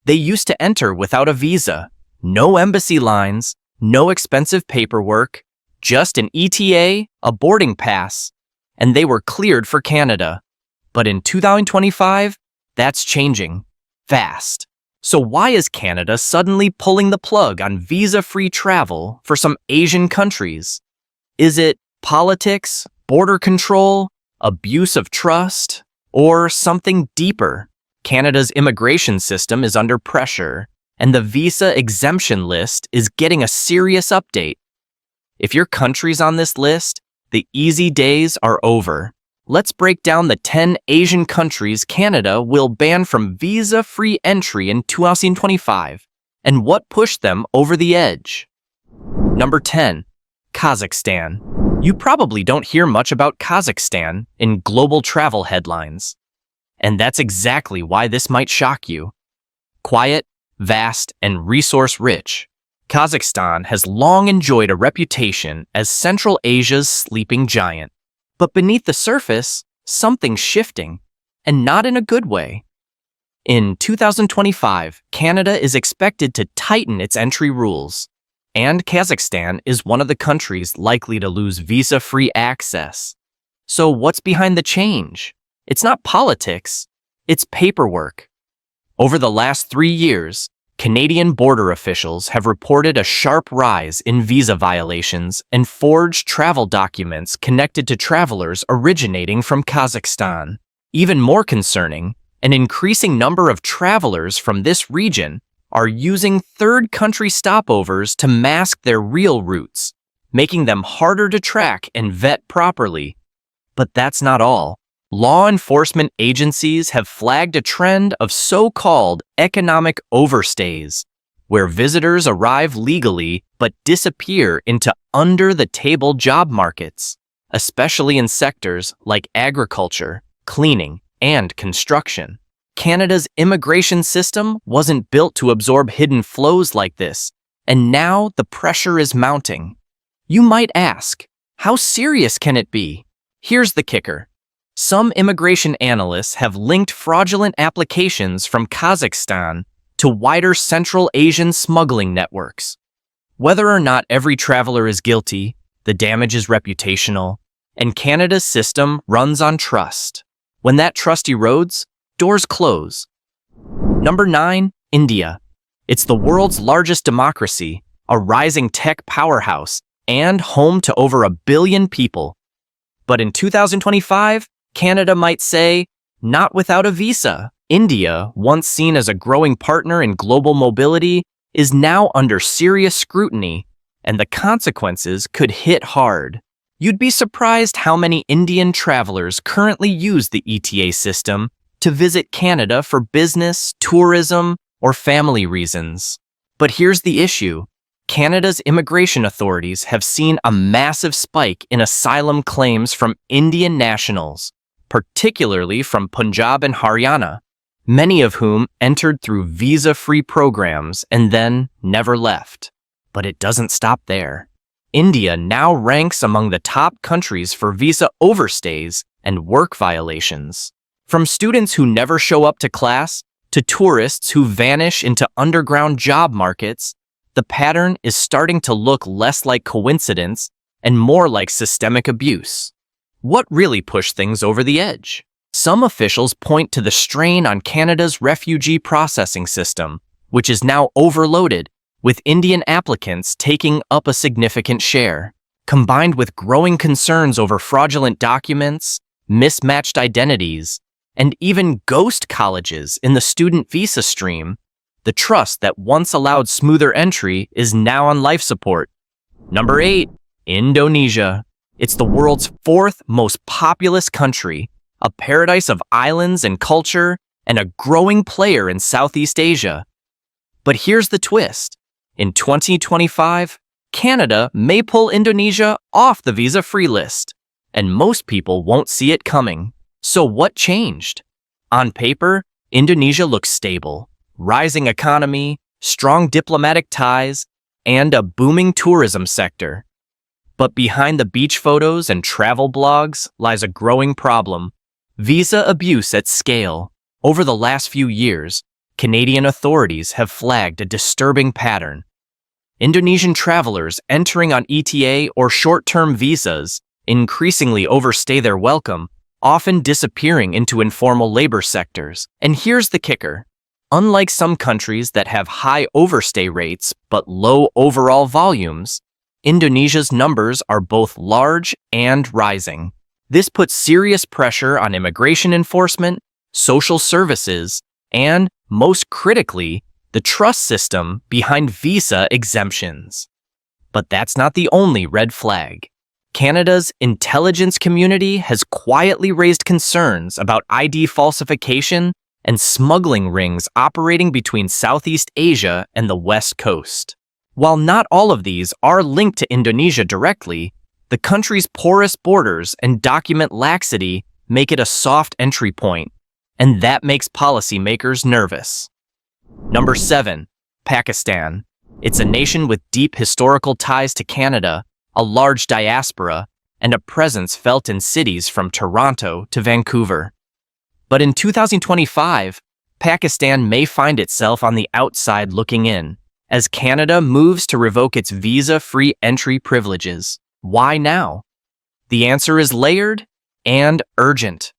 They used to enter without a visa, no embassy lines, no expensive paperwork, just an ETA, a boarding pass, and they were cleared for Canada. But in 2025, that's changing fast. So why is Canada suddenly pulling the plug on visa-free travel for some Asian countries? Is it politics, border control, abuse of trust, or something deeper? Canada's immigration system is under pressure, and the visa exemption list is getting a serious update. If your country's on this list, the easy days are over. Let's break down the 10 Asian countries Canada will ban from visa-free entry in 2025 and what pushed them over the edge. Number 10. Kazakhstan. You probably don't hear much about Kazakhstan in global travel headlines. And that's exactly why this might shock you. Quiet, vast, and resource-rich, Kazakhstan has long enjoyed a reputation as Central Asia's sleeping giant. But beneath the surface, something's shifting, and not in a good way. In 2025, Canada is expected to tighten its entry rules, and Kazakhstan is one of the countries likely to lose visa-free access. So what's behind the change? It's not politics, it's paperwork. Over the last 3 years, Canadian border officials have reported a sharp rise in visa violations and forged travel documents connected to travelers originating from Kazakhstan. Even more concerning, an increasing number of travelers from this region are using third-country stopovers to mask their real routes, making them harder to track and vet properly. But that's not all. Law enforcement agencies have flagged a trend of so-called economic overstays, where visitors arrive legally but disappear into under-the-table job markets, especially in sectors like agriculture, cleaning, and construction. Canada's immigration system wasn't built to absorb hidden flows like this, and now the pressure is mounting. You might ask, how serious can it be? Here's the kicker. Some immigration analysts have linked fraudulent applications from Kazakhstan to wider Central Asian smuggling networks. Whether or not every traveler is guilty, the damage is reputational, and Canada's system runs on trust. When that trust erodes, doors close. Number 9, India. It's the world's largest democracy, a rising tech powerhouse, and home to over 1 billion people. But in 2025, Canada might say, not without a visa. India, once seen as a growing partner in global mobility, is now under serious scrutiny, and the consequences could hit hard. You'd be surprised how many Indian travelers currently use the ETA system to visit Canada for business, tourism, or family reasons. But here's the issue. Canada's immigration authorities have seen a massive spike in asylum claims from Indian nationals, particularly from Punjab and Haryana, many of whom entered through visa-free programs and then never left. But it doesn't stop there. India now ranks among the top countries for visa overstays and work violations. From students who never show up to class to tourists who vanish into underground job markets, the pattern is starting to look less like coincidence and more like systemic abuse. What really pushed things over the edge? Some officials point to the strain on Canada's refugee processing system, which is now overloaded, with Indian applicants taking up a significant share. Combined with growing concerns over fraudulent documents, mismatched identities, and even ghost colleges in the student visa stream, the trust that once allowed smoother entry is now on life support. Number 8, Indonesia. It's the world's 4th most populous country, a paradise of islands and culture, and a growing player in Southeast Asia. But here's the twist. In 2025, Canada may pull Indonesia off the visa-free list, and most people won't see it coming. So what changed? On paper, Indonesia looks stable. Rising economy, strong diplomatic ties, and a booming tourism sector. But behind the beach photos and travel blogs lies a growing problem: visa abuse at scale. Over the last few years, Canadian authorities have flagged a disturbing pattern. Indonesian travelers entering on ETA or short-term visas increasingly overstay their welcome, often disappearing into informal labor sectors. And here's the kicker. Unlike some countries that have high overstay rates but low overall volumes, Indonesia's numbers are both large and rising. This puts serious pressure on immigration enforcement, social services, and, most critically, the trust system behind visa exemptions. But that's not the only red flag. Canada's intelligence community has quietly raised concerns about ID falsification and smuggling rings operating between Southeast Asia and the West Coast. While not all of these are linked to Indonesia directly, the country's porous borders and document laxity make it a soft entry point, and that makes policymakers nervous. Number 7. Pakistan. It's a nation with deep historical ties to Canada, a large diaspora, and a presence felt in cities from Toronto to Vancouver. But in 2025, Pakistan may find itself on the outside looking in, as Canada moves to revoke its visa-free entry privileges. Why now? The answer is layered and urgent.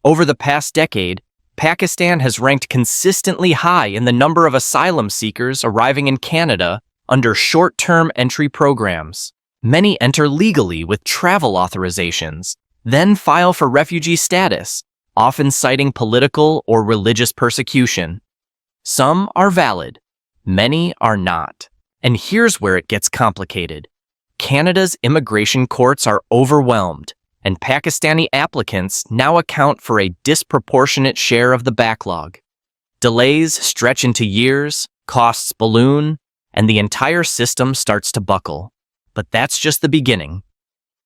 Over the past decade, Pakistan has ranked consistently high in the number of asylum seekers arriving in Canada under short-term entry programs. Many enter legally with travel authorizations, then file for refugee status, often citing political or religious persecution. Some are valid, many are not. And here's where it gets complicated. Canada's immigration courts are overwhelmed, and Pakistani applicants now account for a disproportionate share of the backlog. Delays stretch into years, costs balloon, and the entire system starts to buckle. But that's just the beginning.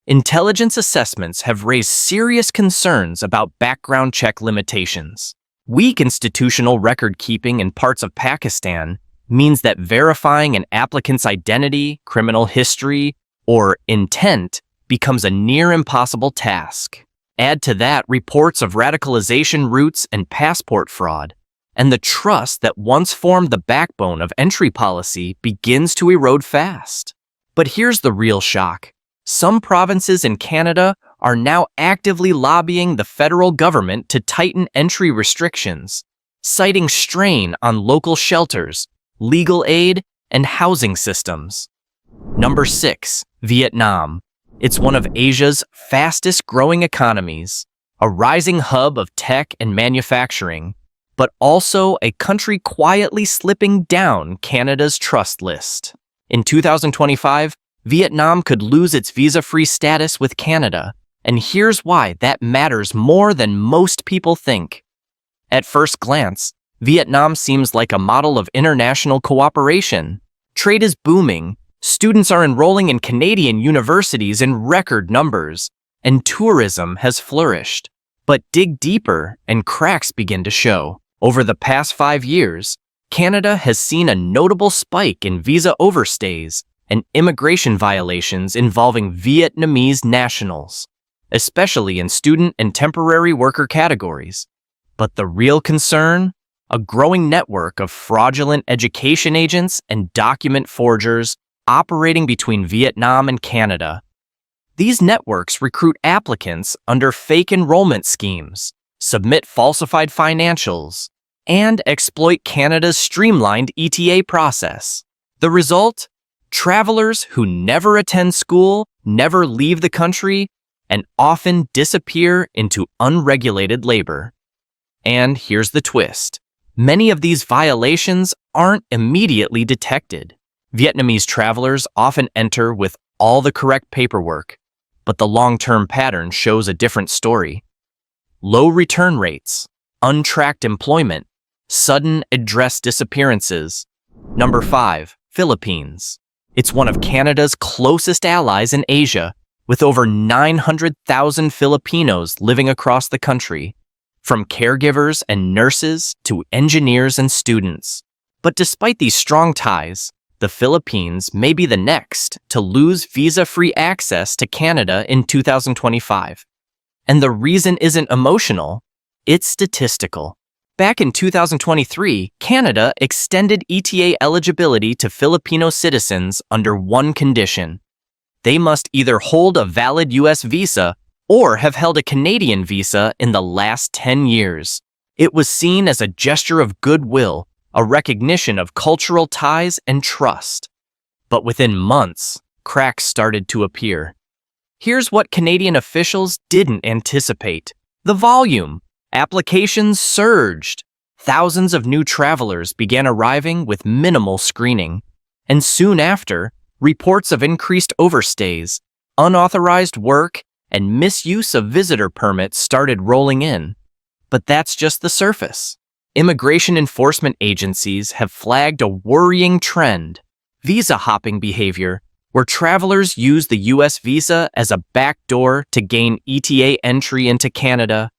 Intelligence assessments have raised serious concerns about background check limitations. Weak institutional record keeping in parts of Pakistan means that verifying an applicant's identity, criminal history, or intent becomes a near impossible task. Add to that reports of radicalization routes and passport fraud, and the trust that once formed the backbone of entry policy begins to erode fast. But here's the real shock. Some provinces in Canada are now actively lobbying the federal government to tighten entry restrictions, citing strain on local shelters, legal aid, and housing systems. Number 6. Vietnam. It's one of Asia's fastest growing economies, a rising hub of tech and manufacturing, but also a country quietly slipping down Canada's trust list. In 2025, Vietnam could lose its visa-free status with Canada, and here's why that matters more than most people think. At first glance, Vietnam seems like a model of international cooperation. Trade is booming, students are enrolling in Canadian universities in record numbers, and tourism has flourished. But dig deeper, and cracks begin to show. Over the past 5 years, Canada has seen a notable spike in visa overstays and immigration violations involving Vietnamese nationals, especially in student and temporary worker categories. But the real concern? A growing network of fraudulent education agents and document forgers operating between Vietnam and Canada. These networks recruit applicants under fake enrollment schemes, submit falsified financials, and exploit Canada's streamlined ETA process. The result? Travelers who never attend school, never leave the country, and often disappear into unregulated labor. And here's the twist. Many of these violations aren't immediately detected. Vietnamese travelers often enter with all the correct paperwork, but the long-term pattern shows a different story. Low return rates, untracked employment, sudden address disappearances. Number 5. Philippines. It's one of Canada's closest allies in Asia, with over 900,000 Filipinos living across the country, from caregivers and nurses to engineers and students. But despite these strong ties, the Philippines may be the next to lose visa-free access to Canada in 2025. And the reason isn't emotional, it's statistical. Back in 2023, Canada extended ETA eligibility to Filipino citizens under one condition. They must either hold a valid U.S. visa or have held a Canadian visa in the last 10 years. It was seen as a gesture of goodwill, a recognition of cultural ties and trust. But within months, cracks started to appear. Here's what Canadian officials didn't anticipate: the volume. Applications surged. Thousands of new travelers began arriving with minimal screening. And soon after, reports of increased overstays, unauthorized work, and misuse of visitor permits started rolling in. But that's just the surface. Immigration enforcement agencies have flagged a worrying trend: visa hopping behavior, where travelers use the U.S. visa as a backdoor to gain ETA entry into Canada,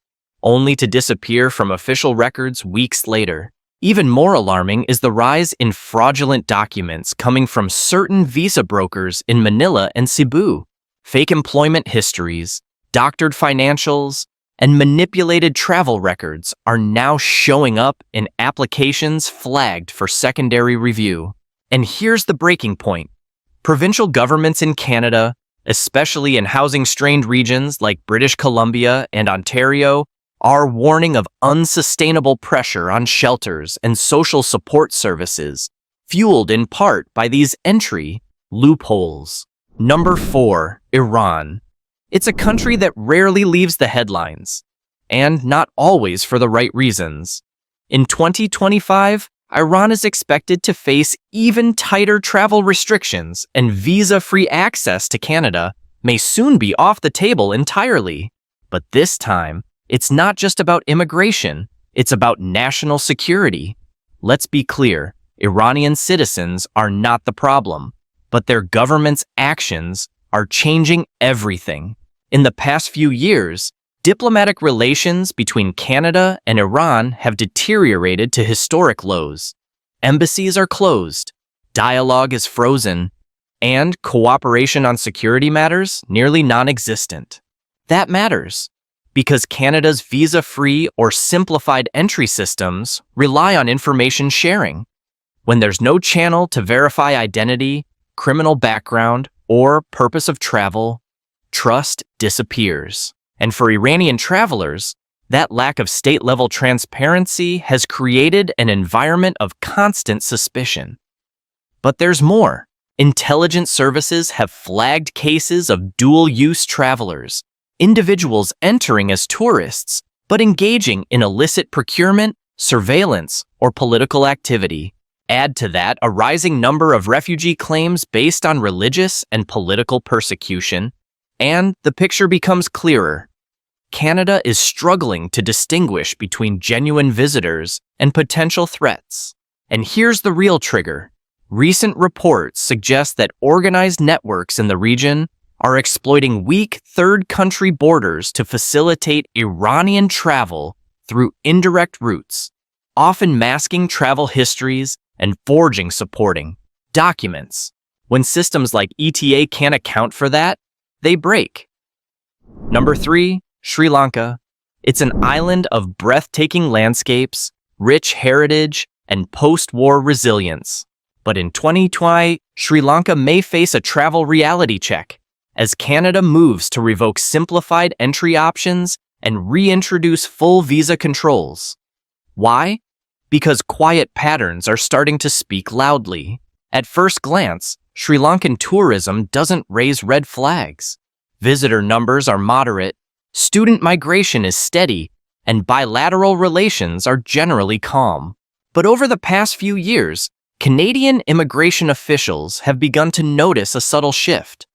only to disappear from official records weeks later. Even more alarming is the rise in fraudulent documents coming from certain visa brokers in Manila and Cebu. Fake employment histories, doctored financials, and manipulated travel records are now showing up in applications flagged for secondary review. And here's the breaking point. Provincial governments in Canada, especially in housing-strained regions like British Columbia and Ontario, are warning of unsustainable pressure on shelters and social support services, fueled in part by these entry loopholes. Number 4, Iran. It's a country that rarely leaves the headlines, and not always for the right reasons. In 2025, Iran is expected to face even tighter travel restrictions, and visa-free access to Canada may soon be off the table entirely. But this time, it's not just about immigration, it's about national security. Let's be clear, Iranian citizens are not the problem, but their government's actions are changing everything. In the past few years, diplomatic relations between Canada and Iran have deteriorated to historic lows. Embassies are closed, dialogue is frozen, and cooperation on security matters nearly non-existent. That matters, because Canada's visa-free or simplified entry systems rely on information sharing. When there's no channel to verify identity, criminal background, or purpose of travel, trust disappears. And for Iranian travelers, that lack of state-level transparency has created an environment of constant suspicion. But there's more. Intelligence services have flagged cases of dual-use travelers, individuals entering as tourists, but engaging in illicit procurement, surveillance, or political activity. Add to that a rising number of refugee claims based on religious and political persecution, and the picture becomes clearer. Canada is struggling to distinguish between genuine visitors and potential threats. And here's the real trigger. Recent reports suggest that organized networks in the region are exploiting weak third-country borders to facilitate Iranian travel through indirect routes, often masking travel histories and forging supporting documents. When systems like ETA can't account for that, they break. Number 3, Sri Lanka. It's an island of breathtaking landscapes, rich heritage, and post-war resilience. But in 2020, Sri Lanka may face a travel reality check as Canada moves to revoke simplified entry options and reintroduce full visa controls. Why? Because quiet patterns are starting to speak loudly. At first glance, Sri Lankan tourism doesn't raise red flags. Visitor numbers are moderate, student migration is steady, and bilateral relations are generally calm. But over the past few years, Canadian immigration officials have begun to notice a subtle shift.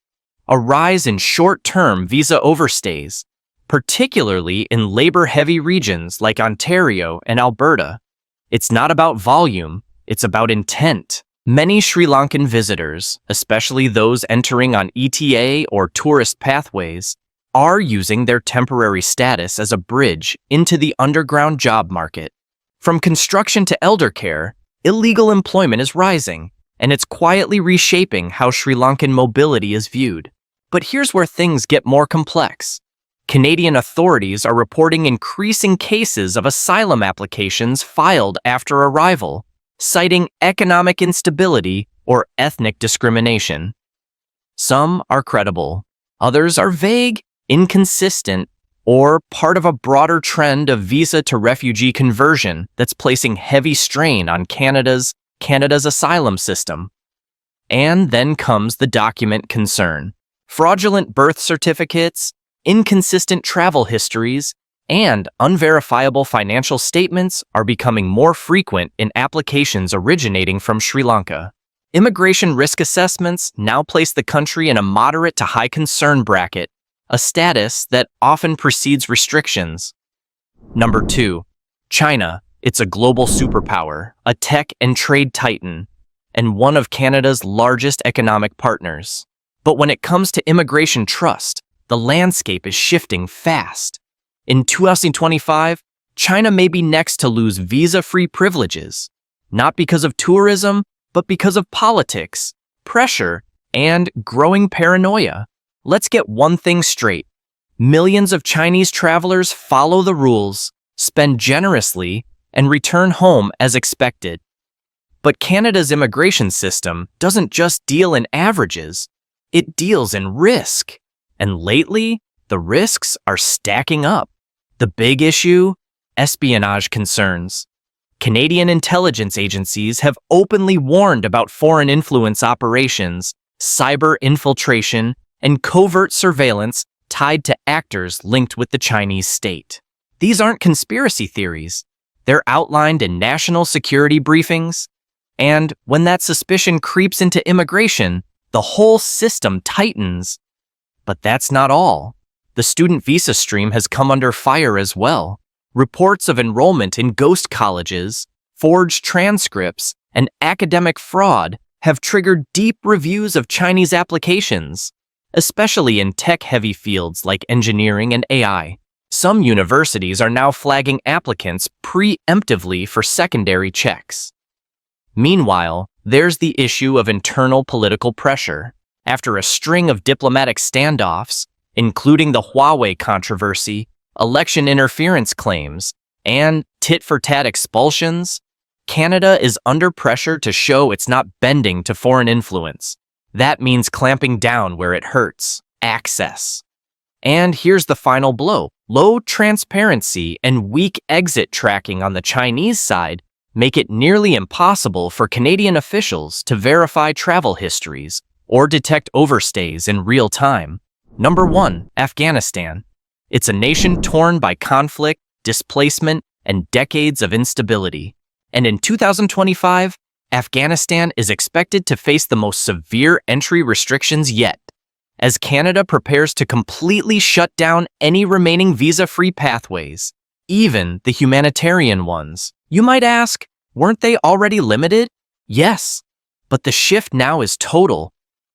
A rise in short-term visa overstays, particularly in labor-heavy regions like Ontario and Alberta. It's not about volume, it's about intent. Many Sri Lankan visitors, especially those entering on ETA or tourist pathways, are using their temporary status as a bridge into the underground job market. From construction to elder care, illegal employment is rising, and it's quietly reshaping how Sri Lankan mobility is viewed. But here's where things get more complex. Canadian authorities are reporting increasing cases of asylum applications filed after arrival, citing economic instability or ethnic discrimination. Some are credible, others are vague, inconsistent, or part of a broader trend of visa-to-refugee conversion that's placing heavy strain on Canada's asylum system. And then comes the document concern. Fraudulent birth certificates, inconsistent travel histories, and unverifiable financial statements are becoming more frequent in applications originating from Sri Lanka. Immigration risk assessments now place the country in a moderate to high concern bracket, a status that often precedes restrictions. Number 2. China. It's a global superpower, a tech and trade titan, and one of Canada's largest economic partners. But when it comes to immigration trust, the landscape is shifting fast. In 2025, China may be next to lose visa-free privileges, not because of tourism, but because of politics, pressure, and growing paranoia. Let's get one thing straight. Millions of Chinese travelers follow the rules, spend generously, and return home as expected. But Canada's immigration system doesn't just deal in averages, it deals in risk. And lately, the risks are stacking up. The big issue? Espionage concerns. Canadian intelligence agencies have openly warned about foreign influence operations, cyber infiltration, and covert surveillance tied to actors linked with the Chinese state. These aren't conspiracy theories. They're outlined in national security briefings. And when that suspicion creeps into immigration, the whole system tightens. But that's not all. The student visa stream has come under fire as well. Reports of enrollment in ghost colleges, forged transcripts, and academic fraud have triggered deep reviews of Chinese applications, especially in tech-heavy fields like engineering and AI. Some universities are now flagging applicants preemptively for secondary checks. Meanwhile, there's the issue of internal political pressure. After a string of diplomatic standoffs, including the Huawei controversy, election interference claims, and tit-for-tat expulsions, Canada is under pressure to show it's not bending to foreign influence. That means clamping down where it hurts, access. And here's the final blow. Low transparency and weak exit tracking on the Chinese side make it nearly impossible for Canadian officials to verify travel histories or detect overstays in real time. Number 1, Afghanistan. It's a nation torn by conflict, displacement, and decades of instability. And in 2025, Afghanistan is expected to face the most severe entry restrictions yet, as Canada prepares to completely shut down any remaining visa-free pathways, even the humanitarian ones. You might ask, weren't they already limited? Yes, but the shift now is total.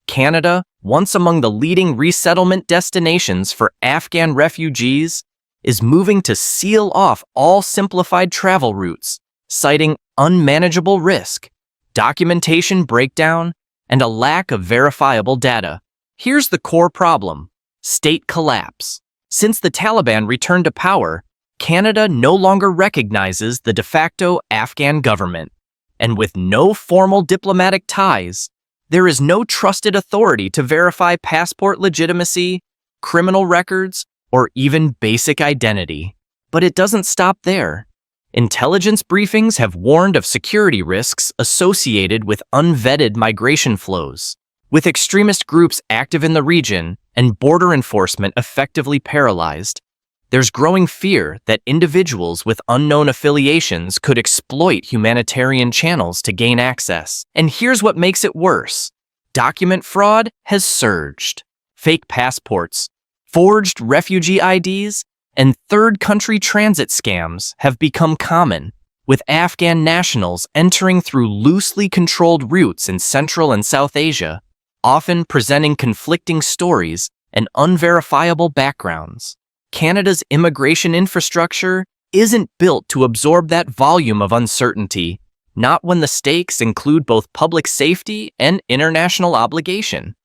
Canada, once among the leading resettlement destinations for Afghan refugees, is moving to seal off all simplified travel routes, citing unmanageable risk, documentation breakdown, and a lack of verifiable data. Here's the core problem: state collapse. Since the Taliban returned to power, Canada no longer recognizes the de facto Afghan government, and with no formal diplomatic ties, there is no trusted authority to verify passport legitimacy, criminal records, or even basic identity. But it doesn't stop there. Intelligence briefings have warned of security risks associated with unvetted migration flows. With extremist groups active in the region and border enforcement effectively paralyzed, there's growing fear that individuals with unknown affiliations could exploit humanitarian channels to gain access. And here's what makes it worse: document fraud has surged. Fake passports, forged refugee IDs, and third-country transit scams have become common, with Afghan nationals entering through loosely controlled routes in Central and South Asia, often presenting conflicting stories and unverifiable backgrounds. Canada's immigration infrastructure isn't built to absorb that volume of uncertainty, not when the stakes include both public safety and international obligation.